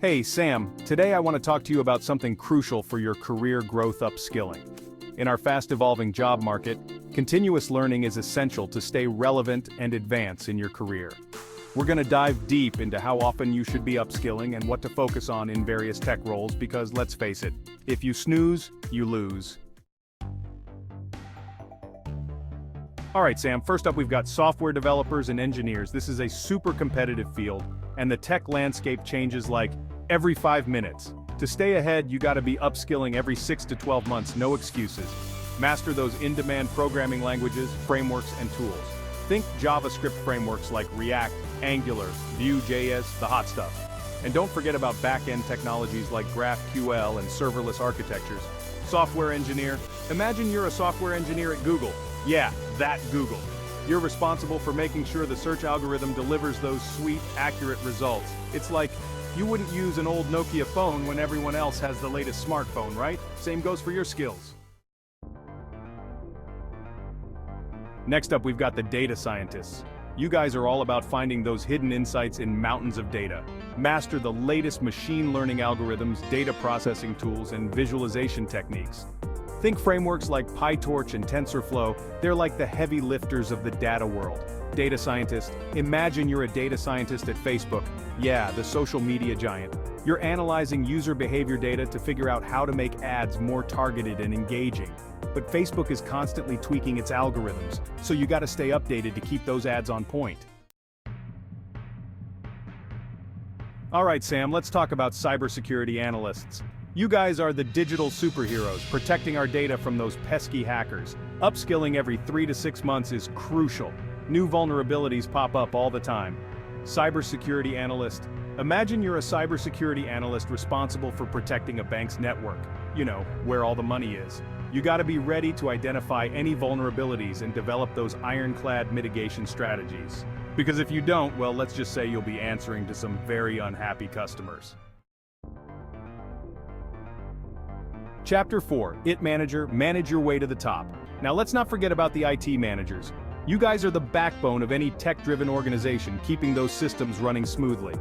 Hey Sam, today I want to talk to you about something crucial for your career growth upskilling. In our fast-evolving job market, continuous learning is essential to stay relevant and advance in your career. We're going to dive deep into how often you should be upskilling and what to focus on in various tech roles because let's face it, if you snooze, you lose. Alright Sam, first up we've got software developers and engineers. This is a super competitive field, and the tech landscape changes like every 5 minutes. To stay ahead, you gotta be upskilling every 6 to 12 months, no excuses. Master those in-demand programming languages, frameworks, and tools. Think JavaScript frameworks like React, Angular, Vue.js, the hot stuff. And don't forget about back-end technologies like GraphQL and serverless architectures. Software engineer, imagine you're a software engineer at Google. Yeah, that Google. You're responsible for making sure the search algorithm delivers those sweet, accurate results. It's like, you wouldn't use an old Nokia phone when everyone else has the latest smartphone, right? Same goes for your skills. Next up, we've got the data scientists. You guys are all about finding those hidden insights in mountains of data. Master the latest machine learning algorithms, data processing tools, and visualization techniques. Think frameworks like PyTorch and TensorFlow, they're like the heavy lifters of the data world. Data scientist, imagine you're a data scientist at Facebook. Yeah, the social media giant. You're analyzing user behavior data to figure out how to make ads more targeted and engaging. But Facebook is constantly tweaking its algorithms, so you gotta stay updated to keep those ads on point. Alright Sam, let's talk about cybersecurity analysts. You guys are the digital superheroes, protecting our data from those pesky hackers. Upskilling every 3 to 6 months is crucial. New vulnerabilities pop up all the time. Cybersecurity analyst. Imagine you're a cybersecurity analyst responsible for protecting a bank's network. You know, where all the money is. You gotta be ready to identify any vulnerabilities and develop those ironclad mitigation strategies. Because if you don't, well, let's just say you'll be answering to some very unhappy customers. Chapter 4, IT Manager, manage your way to the top. Now let's not forget about the IT managers. You guys are the backbone of any tech-driven organization, keeping those systems running smoothly.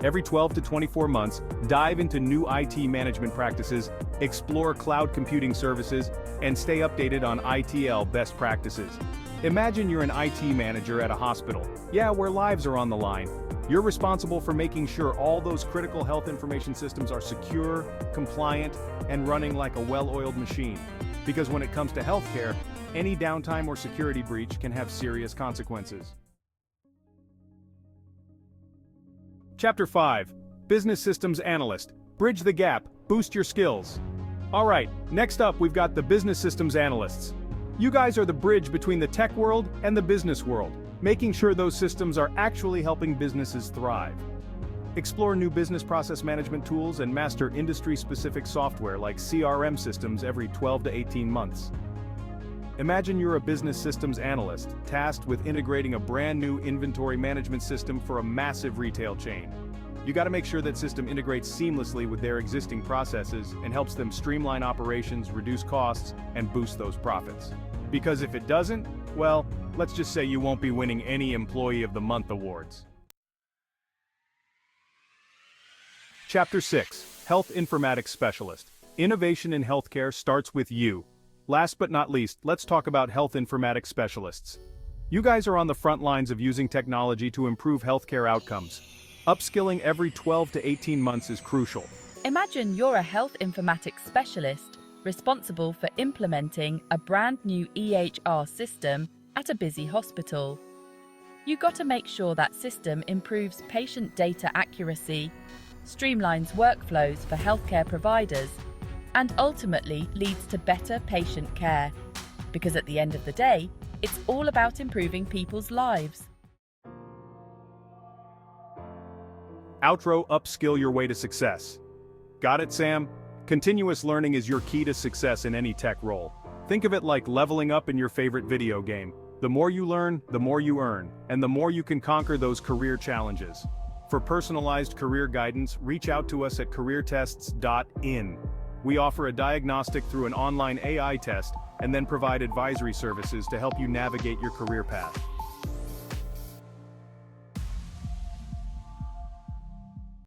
Every 12 to 24 months, dive into new IT management practices, explore cloud computing services, and stay updated on ITL best practices. Imagine you're an IT manager at a hospital. Yeah, where lives are on the line. You're responsible for making sure all those critical health information systems are secure, compliant, and running like a well-oiled machine. Because when it comes to healthcare, any downtime or security breach can have serious consequences. Chapter 5, Business Systems Analyst. Bridge the gap, boost your skills. Alright, next up we've got the Business Systems Analysts. You guys are the bridge between the tech world and the business world, making sure those systems are actually helping businesses thrive. Explore new business process management tools and master industry-specific software like CRM systems every 12 to 18 months. Imagine you're a business systems analyst, tasked with integrating a brand new inventory management system for a massive retail chain. You gotta make sure that system integrates seamlessly with their existing processes and helps them streamline operations, reduce costs, and boost those profits. Because if it doesn't, well, let's just say you won't be winning any Employee of the Month awards. Chapter 6, Health Informatics Specialist. Innovation in healthcare starts with you. Last but not least, let's talk about health informatics specialists. You guys are on the front lines of using technology to improve healthcare outcomes. Upskilling every 12 to 18 months is crucial. Imagine you're a health informatics specialist responsible for implementing a brand new EHR system at a busy hospital. You got to make sure that system improves patient data accuracy, streamlines workflows for healthcare providers, and ultimately leads to better patient care. Because at the end of the day, it's all about improving people's lives. Outro, upskill your way to success. Got it, Sam? Continuous learning is your key to success in any tech role. Think of it like leveling up in your favorite video game. The more you learn, the more you earn, and the more you can conquer those career challenges. For personalized career guidance, reach out to us at careertests.in. We offer a diagnostic through an online AI test and then provide advisory services to help you navigate your career path.